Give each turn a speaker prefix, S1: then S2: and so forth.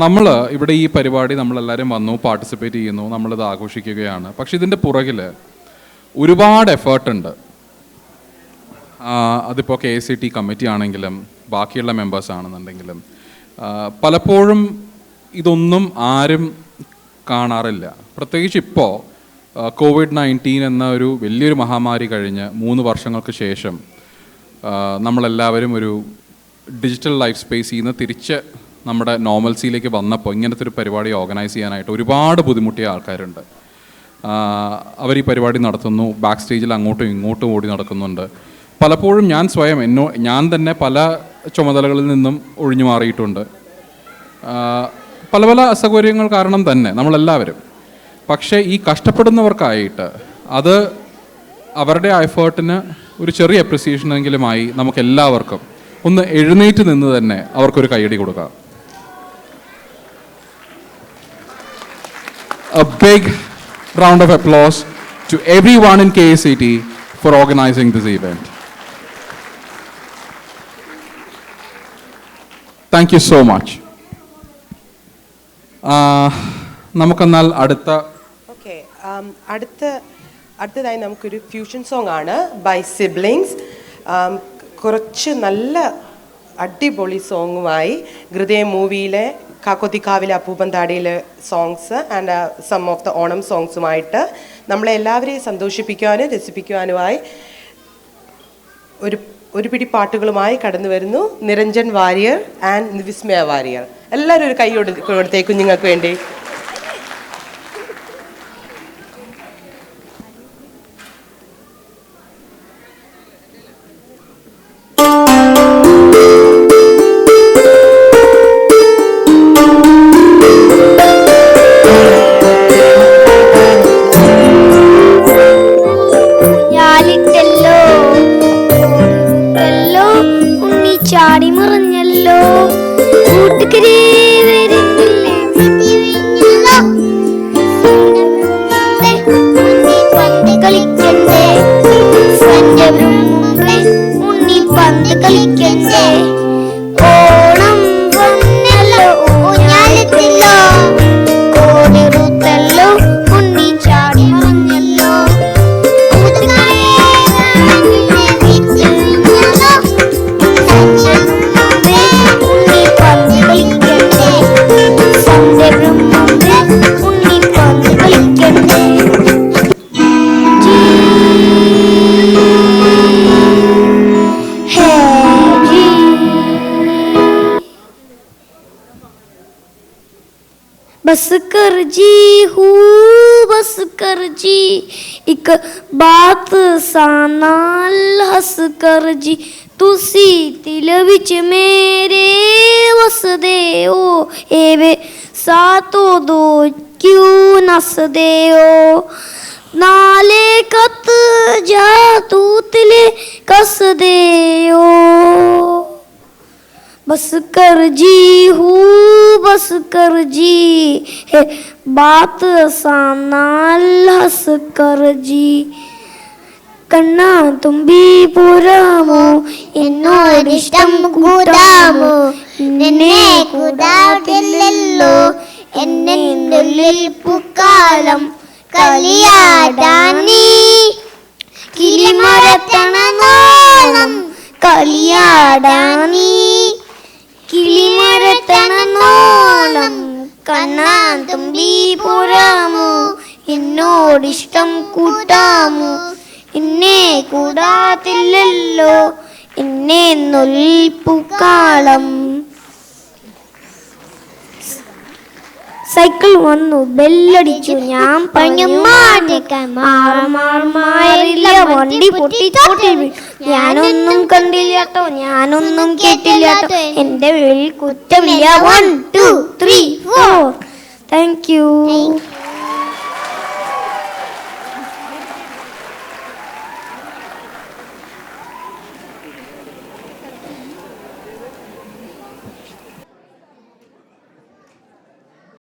S1: നമ്മൾ ഇവിടെ ഈ പരിപാടി നമ്മളെല്ലാവരും വന്നു, പാർട്ടിസിപ്പേറ്റ് ചെയ്യുന്നു, നമ്മളിത് ആഘോഷിക്കുകയാണ്. പക്ഷെ ഇതിൻ്റെ പുറകിൽ ഒരുപാട് എഫേർട്ടുണ്ട്. അതിപ്പോൾ KICT കമ്മിറ്റി ആണെങ്കിലും ബാക്കിയുള്ള മെമ്പേഴ്സ് ആണെന്നുണ്ടെങ്കിലും പലപ്പോഴും ഇതൊന്നും ആരും കാണാറില്ല. പ്രത്യേകിച്ച് ഇപ്പോൾ COVID-19 എന്ന ഒരു വലിയൊരു മഹാമാരി കഴിഞ്ഞ് 3 വർഷങ്ങൾക്ക് ശേഷം നമ്മളെല്ലാവരും ഒരു ഡിജിറ്റൽ ലൈഫ് സ്പേസിൽ നിന്ന് തിരിച്ച് നമ്മുടെ നോർമൽസിയിലേക്ക് വന്നപ്പോൾ ഇങ്ങനത്തെ ഒരു പരിപാടി ഓർഗനൈസ് ചെയ്യാനായിട്ട് ഒരുപാട് ബുദ്ധിമുട്ടിയ ആൾക്കാരുണ്ട്. അവർ ഈ പരിപാടി നടത്തുന്നു, ബാക്ക് സ്റ്റേജിൽ അങ്ങോട്ടും ഇങ്ങോട്ടും ഓടി നടക്കുന്നുണ്ട്. പലപ്പോഴും ഞാൻ തന്നെ പല ചുമതലകളിൽ നിന്നും ഒഴിഞ്ഞു മാറിയിട്ടുണ്ട്, പല പല അസൗകര്യങ്ങൾ കാരണം തന്നെ നമ്മളെല്ലാവരും. പക്ഷേ ഈ കഷ്ടപ്പെടുന്നവർക്കായിട്ട് അത് അവരുടെ എഫേർട്ടിന് ഒരു ചെറിയ അപ്രിസിയേഷനെങ്കിലുമായി നമുക്കെല്ലാവർക്കും ഒന്ന് എഴുന്നേറ്റ് നിന്ന് തന്നെ അവർക്കൊരു കൈയടി കൊടുക്കാം. A big round of applause to everyone in KICT for organizing this event. Thank you so much. നമുക്കെന്നാൽ
S2: അടുത്തതായി നമുക്കൊരു ഫ്യൂഷൻ സോങ് ആണ് ബൈ സിബ്ലിങ്സ്. കുറച്ച് നല്ല അടിപൊളി സോങ്ങുമായി ഹൃദയ മൂവിയിലെ കാക്കോത്തിക്കാവിലെ അപ്പൂപ്പൻ താടിയിലെ songs and some of the Onam സോങ്സുമായിട്ട് നമ്മളെല്ലാവരെയും സന്തോഷിപ്പിക്കുവാനും രസിപ്പിക്കുവാനുമായി ഒരു പിടി പാട്ടുകളുമായി കടന്നു വരുന്നു നിരഞ്ജൻ വാര്യർ ആൻഡ് വിസ്മയ വാര്യർ. എല്ലാവരും ഒരു കൈ കൊടുത്തേ കുഞ്ഞുങ്ങൾക്ക് വേണ്ടി.
S3: ചാടി മറിഞ്ഞല്ലോ കൂട്ടുകരേ കളിക്കണ്ടേ ഉണ്ണി പന്ത് കളിക്കണ്ടേ ഓണം വന്നല്ലോ ഊഞ്ഞാലെത്തില്ലോ കോടിറുത്തല്ലോ ഉണ്ണി ചാടി മറിഞ്ഞല്ലോ बस कर जी हूँ बस कर जी एक बात सानाल हस कर जी तुसी दिल विच मेरे वस दे ओ एवे सातो दो क्यों नस दे ओ नाले कत जा तू तिले कस दे ओ बस कर जी हूँ बस कर जी है बात सानाल हस कर जी കണ്ണാ തുമ്പി പുരാമോ എന്നോടിഷ്ടം കൂടാമോ എന്നെ കൂടാതില്ലല്ലോ എന്നെ ഉള്ളിൽ പൂക്കാലം കളിയാടാനീ കിളിമരത്തണനോളം കളിയാടാനീ കിളിമരത്തണനോളം കണ്ണാ തുമ്പി പുരാമോ എന്നോടിഷ്ടം കൂട്ടാമോ എന്നെ കൂടാതില്ലല്ലോ എന്നെ നൊൽപ്പൂക്കാളം. സൈക്കിൾ വന്നു ബെല്ലടിച്ചു ഞാൻ പറഞ്ഞു മാറില്ല വണ്ടി പൊട്ടി തോട്ടിൽ ഞാനൊന്നും കണ്ടില്ലാട്ടോ ഞാനൊന്നും കേട്ടില്ലാട്ടോ എന്റെ വീട്ടിൽ കുറ്റമില്ല 1 2 3 4. Thank you.